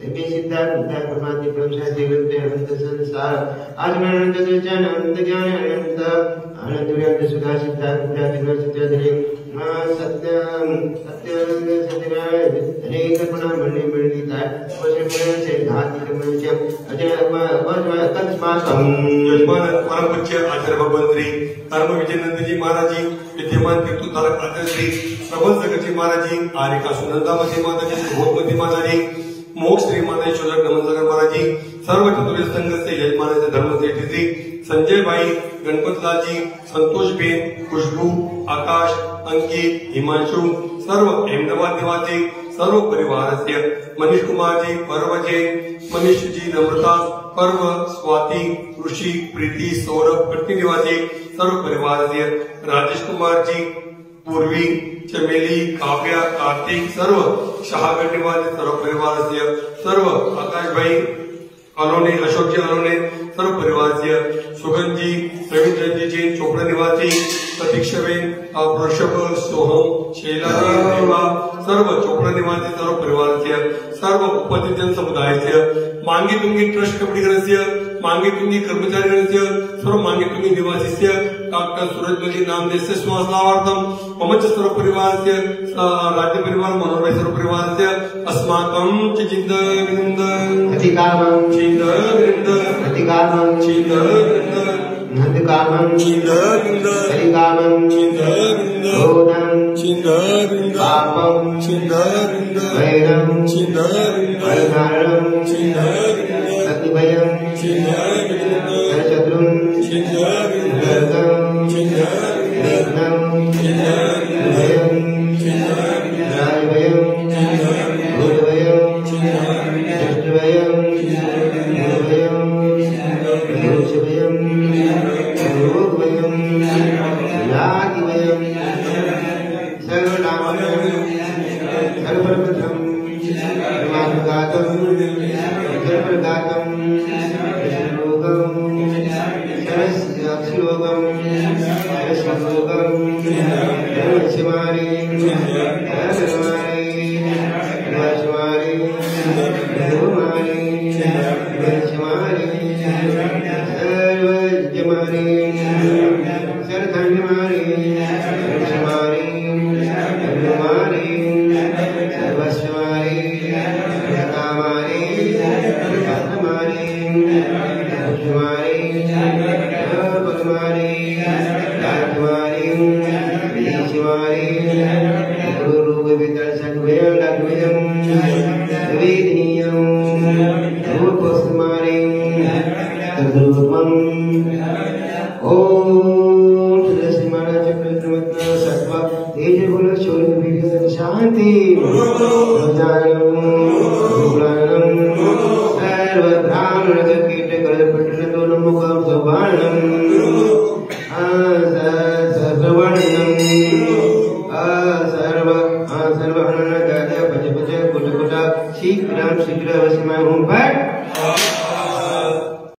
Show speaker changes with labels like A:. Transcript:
A: सभी सिद्धा बुद्धा परमात्मा ब्रह्मशास्त्री विद्या अनंत संसार आत्मा अनंत सच्चा अनंत ज्ञान अनंत आनंद व्याप्त सुखा सिद्धा बुद्धा दिव्य सिद्धा धरे सत्यम सत्यम सत्यनाराय अनेक गुणा मणि मणिता वशमन से धाति कमलचम अजय तत्स्माकम
B: यजमान परम पूज्य आचार्य भगवान श्री धर्म विजय नंद जी महाराज जी विद्यमान तीर्थधारक आचार्य श्री प्रबल सगत जी महाराज जी आरिका सुनंदा मती माता जी भोगमती माता जी मोक्ष श्री माता शोधक नमन महाराज जी सर्व चतुर्थ संघ से यजमान धर्म सेठी श्री संजय भाई गणपतलाल जी संतोष बेन खुशबू आकाश अंकित हिमांशु सर्व अहमदाबाद निवासी सर्व परिवार से मनीष कुमार जी पर्वजे मनीष जी नम्रता पर्व स्वाति ऋषि प्रीति सौरभ पट्टी निवासी सर्व परिवार से राजेश कुमार जी पूर्वी चमेली काव्या कार्तिक सर्व शाहगढ़ निवासी सर्व परिवार से सर्व आकाश भाई अलोने अशोक जी अलोने सर्व परिवार से सुगंध जी रविंद्र जी जैन चोपड़ा निवासी प्रतीक्षाबेन वृषभ सोहम शैला देवा सर्व चोपड़ा निवासी सर्व परिवार से सर्व उपतिजन समुदाय से मांगी तुंगी ट्रस्ट कमिटी से मांगी तुंगी कर्मचारी से सर्व मांगी तुंगी निवासी से डॉक्टर सूरजमली नाम देश से स्वास्थ्यार्थम पमच सर्व परिवार से राज्य परिवार मनोहर सर्व परिवार से अस्माकं चिंद विनंद
A: अधिकामं
B: चिंद विनंद
A: अधिकामं
B: चिंद विनंद
A: नंदकामं
B: चिंद विनंद
A: हरिकामं
B: चिंद विनंद
A: ओदं
B: चिंद विनंद
A: पापं
B: चिंद विनंद
A: वैरं
B: चिंद विनंद
A: वैधारणं
B: चिंद विनंद
A: सतिभयं
B: चिंद विनंद
A: शत्रुं
B: चिंद विनंद
A: गर्गं
B: चिंद
A: विघ्नं
B: चिंद
A: भयं
B: चिंद
A: राजभयं भूतभयं दृष्टभयं निर्भयं दोषभयं रोगभयं व्याधिभयं सर्वनामभयं सर्वप्रथम सर्वघातं सर्वघातं सर्वरोगं सरस्योगं सरस्वरोगं सर्वशिवारि सर्वशिवारि सर्वशिवारि सर्वमारि सर्वशिवारि सर्वजमारि सर्वधन्यमारि सर्वशिवारि सर्वमारि सर्वशिवारि सर्वकामारि सर्वकामारि सर्वशिवारि सर्वपदमारि राजकुमारी शिवारी गुरु विदर्शक वेदभयं वेदनीयं रूपस्मारी तद्रूपम् ओम श्री महाराज चक्रवर्ती सत्व तेज गुण शौर्य वीर्य शांति ज्ञानम सर्व ब्राह्मण कीट कल्पटन दोनों मुखम सवर्णम शीघ्र शीघ्र वसमय हूँ